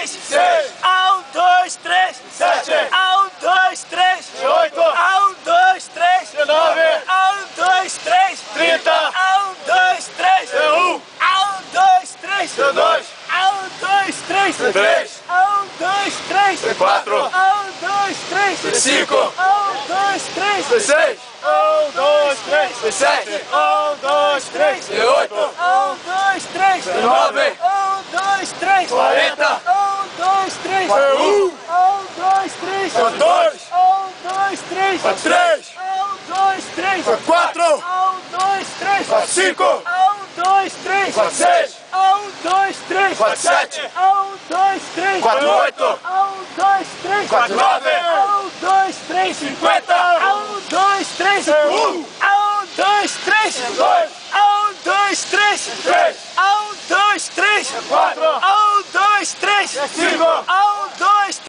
6, 6, a 1, 2, 3, 7, a 1, 2, 3, 8, a 1, 2, 3, 19, a 1, 2, 3, 30, a 1, 2, 3, C1, a 1, 2, 3, C2, a 1, 2, 3, C3, a 1, 2, 3, C4, a 1, 2, 3, C5, a 1, 2, 3, C6, 1, 2, 3, C7, 1, 2, 3, C8, 1, 2, 3, C9, 1, 2, 3, 40, 1, 2, 3, C1, 1, 2, 3, C2, 1, 2, 3, C3, 1, 2, 3, C4, 1, 2, 3, C5, 1, 2, 3, C6, 1, 2, 3, C7, 1, 2, 3, C8, 1, 2, 3, C9, 1, 2, 3, 50, 1, 2, 3, C1, 1, 2, 3, C2, 1, 2, 3, C3, 1, 2, 3, C4, 1, 2, 3, C5, 1, 2,